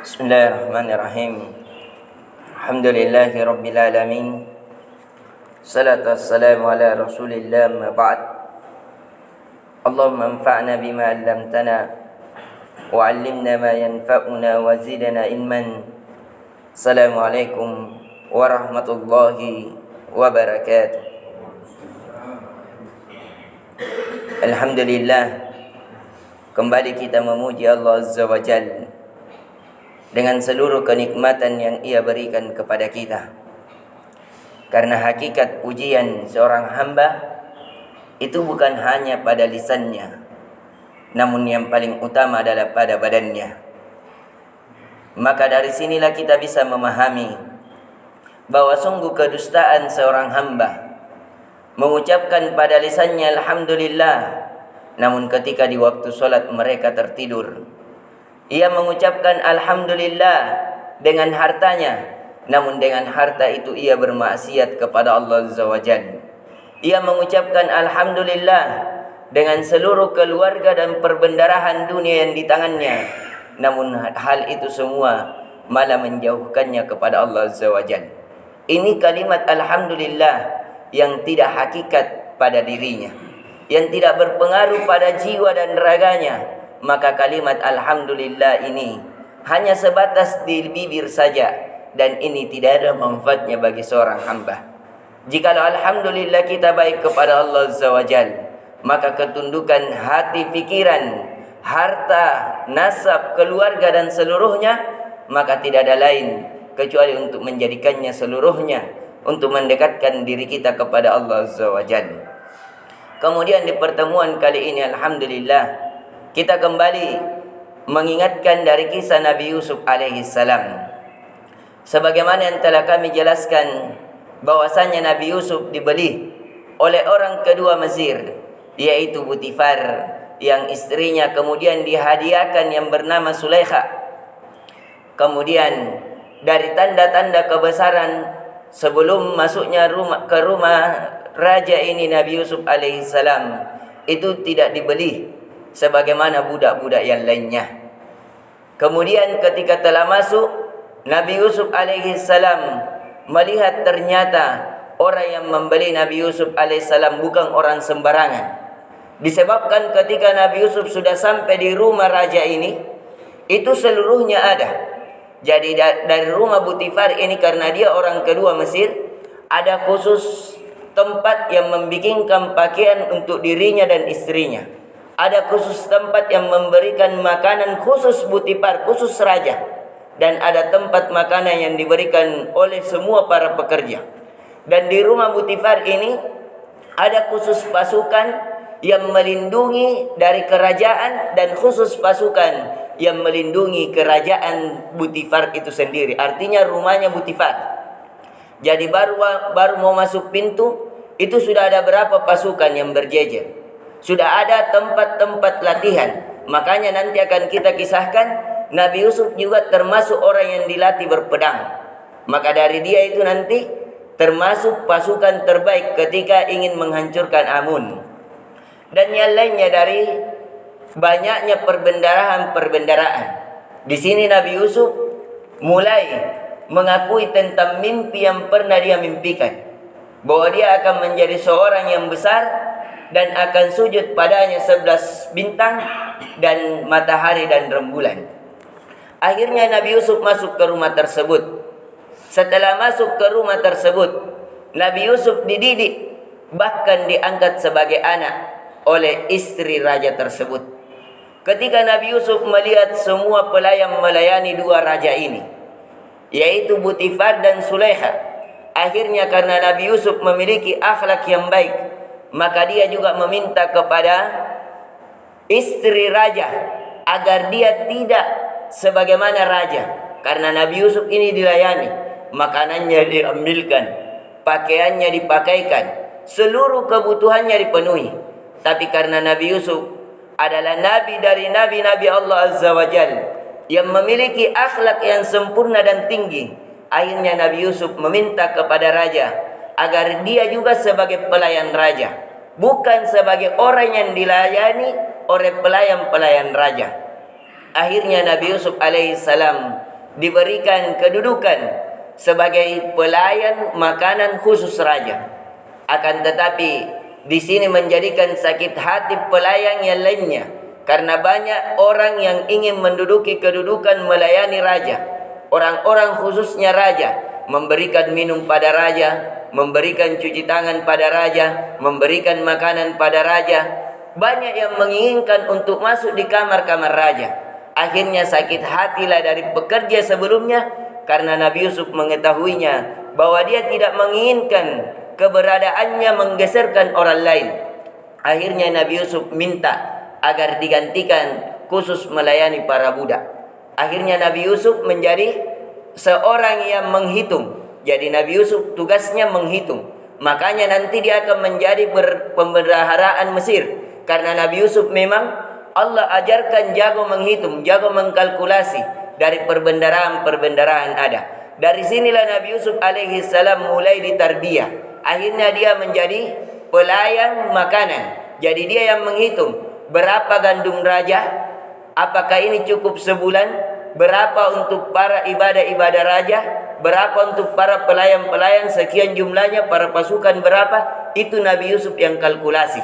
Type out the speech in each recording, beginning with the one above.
Bismillahirrahmanirrahim. Alhamdulillahi rabbil alamin. Salatu wassalamu ala Rasulillah ma ba'd. Allahumma anfa'na bima 'allamtana wa 'allimna ma yanfa'una wa zidna ilman. Assalamualaikum warahmatullahi wabarakatuh. Alhamdulillah, kembali kita memuji Allah Azza wa Jalla dengan seluruh kenikmatan yang Ia berikan kepada kita. Karena hakikat pujian seorang hamba itu bukan hanya pada lisannya, namun yang paling utama adalah pada badannya. Maka dari sinilah kita bisa memahami bahwa sungguh kedustaan seorang hamba mengucapkan pada lisannya Alhamdulillah, namun ketika di waktu solat mereka tertidur. Ia mengucapkan Alhamdulillah dengan hartanya, namun dengan harta itu ia bermaksiat kepada Allah Azza wa Jalla. Ia mengucapkan Alhamdulillah dengan seluruh keluarga dan perbendarahan dunia yang di tangannya, namun hal itu semua malah menjauhkannya kepada Allah Azza wa Jalla. Ini kalimat Alhamdulillah yang tidak hakikat pada dirinya, yang tidak berpengaruh pada jiwa dan raganya. Maka kalimat Alhamdulillah ini hanya sebatas di bibir saja, dan ini tidak ada manfaatnya bagi seorang hamba. Jikalau Alhamdulillah kita baik kepada Allah Azza wa Jalla, maka ketundukan hati, pikiran, harta, nasab, keluarga dan seluruhnya, maka tidak ada lain kecuali untuk menjadikannya seluruhnya untuk mendekatkan diri kita kepada Allah Azza wa Jalla. Kemudian di pertemuan kali ini Alhamdulillah kita kembali mengingatkan dari kisah Nabi Yusuf alaihissalam. Sebagaimana yang telah kami jelaskan, bahwasanya Nabi Yusuf dibeli oleh orang kedua Mesir, yaitu Butifar, yang istrinya kemudian dihadiahkan yang bernama Sulaikha. Kemudian dari tanda-tanda kebesaran sebelum masuknya ke rumah raja ini Nabi Yusuf alaihissalam, itu tidak dibeli sebagaimana budak-budak yang lainnya. Kemudian ketika telah masuk, Nabi Yusuf alaihissalam melihat ternyata orang yang membeli Nabi Yusuf alaihissalam bukan orang sembarangan. Disebabkan ketika Nabi Yusuf sudah sampai di rumah raja ini, itu seluruhnya ada. Jadi dari rumah Butifar ini, karena dia orang kedua Mesir, ada khusus tempat yang membikinkan pakaian untuk dirinya dan istrinya. Ada khusus tempat yang memberikan makanan khusus Butifar, khusus raja. Dan ada tempat makanan yang diberikan oleh semua para pekerja. Dan di rumah Butifar ini ada khusus pasukan yang melindungi dari kerajaan, dan khusus pasukan yang melindungi kerajaan Butifar itu sendiri. Artinya rumahnya Butifar. Jadi baru mau masuk pintu, itu sudah ada berapa pasukan yang berjejer. Sudah ada tempat-tempat latihan. Makanya nanti akan kita kisahkan, Nabi Yusuf juga termasuk orang yang dilatih berpedang. Maka dari dia itu nanti termasuk pasukan terbaik ketika ingin menghancurkan Amun. Dan yang lainnya dari banyaknya perbendaharaan. Di sini Nabi Yusuf mulai mengakui tentang mimpi yang pernah dia mimpikan, bahwa dia akan menjadi seorang yang besar dan akan sujud padanya 11 bintang dan matahari dan rembulan. Akhirnya Nabi Yusuf masuk ke rumah tersebut. Setelah masuk ke rumah tersebut, Nabi Yusuf dididik, bahkan diangkat sebagai anak oleh istri raja tersebut. Ketika Nabi Yusuf melihat semua pelayan melayani dua raja ini, yaitu Butifar dan Sulaikha, akhirnya karena Nabi Yusuf memiliki akhlak yang baik, maka dia juga meminta kepada istri raja agar dia tidak sebagaimana raja. Karena Nabi Yusuf ini dilayani, makanannya diambilkan, pakaiannya dipakaikan, seluruh kebutuhannya dipenuhi. Tapi karena Nabi Yusuf adalah nabi dari nabi-nabi Allah Azza wa Jalla, yang memiliki akhlak yang sempurna dan tinggi, akhirnya Nabi Yusuf meminta kepada raja agar dia juga sebagai pelayan raja, bukan sebagai orang yang dilayani oleh pelayan-pelayan raja. Akhirnya Nabi Yusuf alaihissalam diberikan kedudukan sebagai pelayan makanan khusus raja. Akan tetapi di sini menjadikan sakit hati pelayan yang lainnya, karena banyak orang yang ingin menduduki kedudukan melayani raja. Orang-orang khususnya raja, memberikan minum pada raja, memberikan cuci tangan pada raja, memberikan makanan pada raja. Banyak yang menginginkan untuk masuk di kamar-kamar raja. Akhirnya sakit hatilah dari pekerja sebelumnya, karena Nabi Yusuf mengetahuinya bahwa dia tidak menginginkan keberadaannya menggeserkan orang lain. Akhirnya Nabi Yusuf minta agar digantikan khusus melayani para budak. Akhirnya Nabi Yusuf menjadi seorang yang menghitung. Jadi Nabi Yusuf tugasnya menghitung. Makanya nanti dia akan menjadi pembendaharaan Mesir. Karena Nabi Yusuf memang Allah ajarkan jago menghitung, jago mengkalkulasi dari perbendaharaan ada. Dari sinilah Nabi Yusuf alaihi salam mulai ditarbiyah. Akhirnya dia menjadi pelayan makanan. Jadi dia yang menghitung berapa gandum raja, apakah ini cukup sebulan, berapa untuk para ibadah-ibadah raja, berapa untuk para pelayan-pelayan, sekian jumlahnya, para pasukan berapa. Itu Nabi Yusuf yang kalkulasi,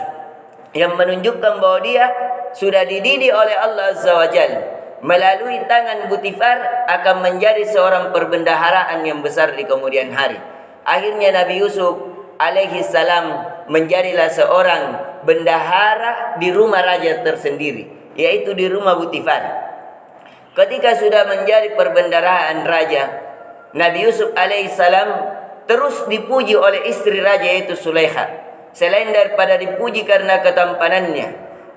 yang menunjukkan bahwa dia sudah dididik oleh Allah Azza wa Jalla. Melalui tangan Butifar akan menjadi seorang perbendaharaan yang besar di kemudian hari. Akhirnya Nabi Yusuf alaihi salam menjadilah seorang bendahara di rumah raja tersendiri, yaitu di rumah Butifar. Ketika sudah menjadi perbendaharaan raja, Nabi Yusuf alaihissalam terus dipuji oleh istri raja, yaitu Sulaikha. Selain daripada dipuji karena ketampanannya,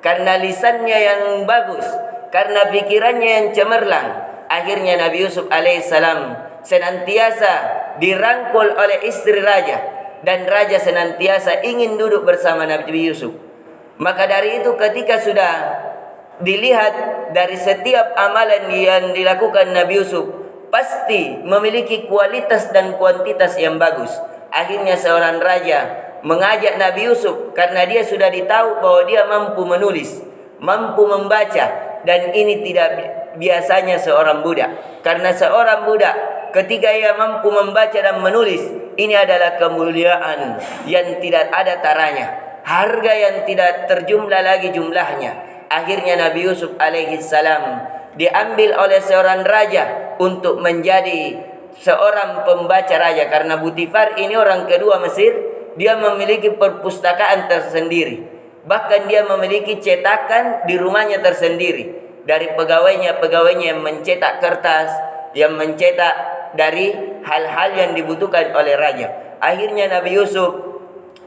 karena lisannya yang bagus, karena pikirannya yang cemerlang, akhirnya Nabi Yusuf alaihissalam senantiasa dirangkul oleh istri raja, dan raja senantiasa ingin duduk bersama Nabi Yusuf. Maka dari itu ketika sudah dilihat dari setiap amalan yang dilakukan Nabi Yusuf, pasti memiliki kualitas dan kuantitas yang bagus. Akhirnya seorang raja mengajak Nabi Yusuf, karena dia sudah ditahu bahwa dia mampu menulis, mampu membaca, dan ini tidak biasanya seorang budak. Karena seorang budak ketika ia mampu membaca dan menulis, ini adalah kemuliaan yang tidak ada taranya, harga yang tidak terjumlah lagi jumlahnya. Akhirnya Nabi Yusuf alaihi salam diambil oleh seorang raja untuk menjadi seorang pembaca raja. Karena Butifar ini orang kedua Mesir, dia memiliki perpustakaan tersendiri. Bahkan dia memiliki cetakan di rumahnya tersendiri. Dari pegawainya yang mencetak kertas, yang mencetak dari hal-hal yang dibutuhkan oleh raja. Akhirnya Nabi Yusuf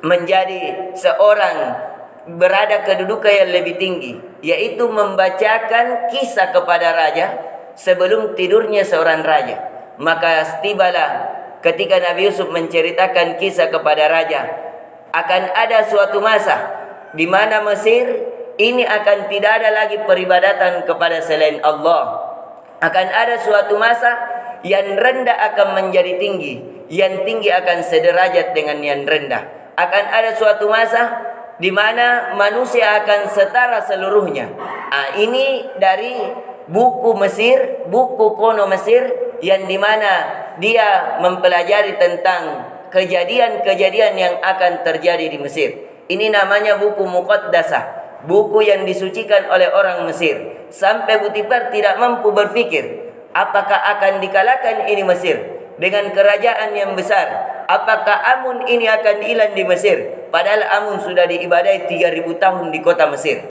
menjadi seorang berada kedudukan yang lebih tinggi, yaitu membacakan kisah kepada raja sebelum tidurnya seorang raja. Maka tibalah ketika Nabi Yusuf menceritakan kisah kepada raja, akan ada suatu masa di mana Mesir ini akan tidak ada lagi peribadatan kepada selain Allah. Akan ada suatu masa yang rendah akan menjadi tinggi, yang tinggi akan sederajat dengan yang rendah. Akan ada suatu masa di mana manusia akan setara seluruhnya. Ini dari buku Mesir, buku kuno Mesir, yang di mana dia mempelajari tentang kejadian-kejadian yang akan terjadi di Mesir. Ini namanya buku Muqaddasah, buku yang disucikan oleh orang Mesir. Sampai Butifar tidak mampu berpikir, apakah akan dikalahkan ini Mesir dengan kerajaan yang besar? Apakah Amun ini akan hilang di Mesir? Padahal Amun sudah diibadahi 3000 tahun di kota Mesir.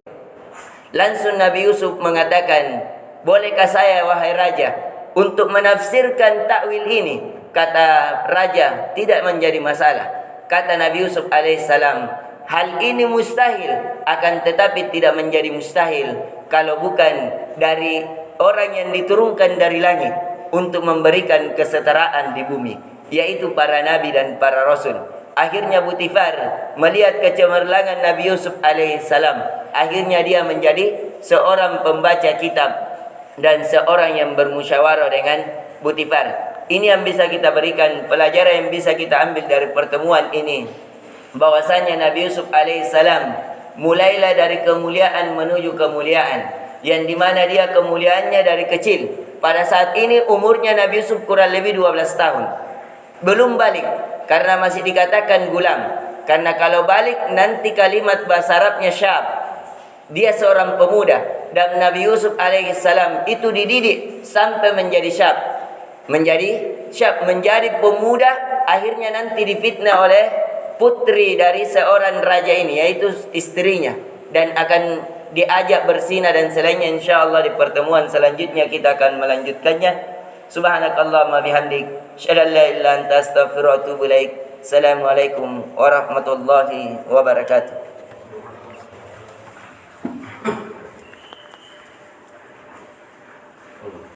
Langsung Nabi Yusuf mengatakan, bolehkah saya wahai raja untuk menafsirkan takwil ini? Kata raja, tidak menjadi masalah. Kata Nabi Yusuf alaihissalam, hal ini mustahil, akan tetapi tidak menjadi mustahil kalau bukan dari orang yang diturunkan dari langit untuk memberikan kesetaraan di bumi, yaitu para nabi dan para rasul. Akhirnya Butifar melihat kecemerlangan Nabi Yusuf alaihissalam. Akhirnya dia menjadi seorang pembaca kitab dan seorang yang bermusyawarah dengan Butifar. Ini yang bisa kita berikan, pelajaran yang bisa kita ambil dari pertemuan ini, bahwasanya Nabi Yusuf alaihissalam mulailah dari kemuliaan menuju kemuliaan, yang dimana dia kemuliaannya dari kecil pada saat ini umurnya Nabi Yusuf kurang lebih 12 tahun. Belum balik karena masih dikatakan gulam. Karena kalau balik nanti kalimat bahasa Arabnya syab. Dia seorang pemuda dan Nabi Yusuf alaihissalam itu dididik sampai menjadi syab. Menjadi pemuda, akhirnya nanti difitnah oleh putri dari seorang raja ini, yaitu istrinya, dan akan diajak berzina dan selainnya. Insyaallah di pertemuan selanjutnya kita akan melanjutkannya. Subhanakallahumma bihamdik, asyhadu an la ilaha illa anta, astaghfiruka wa atubu ilaik. Assalamualaikum warahmatullahi wabarakatuh.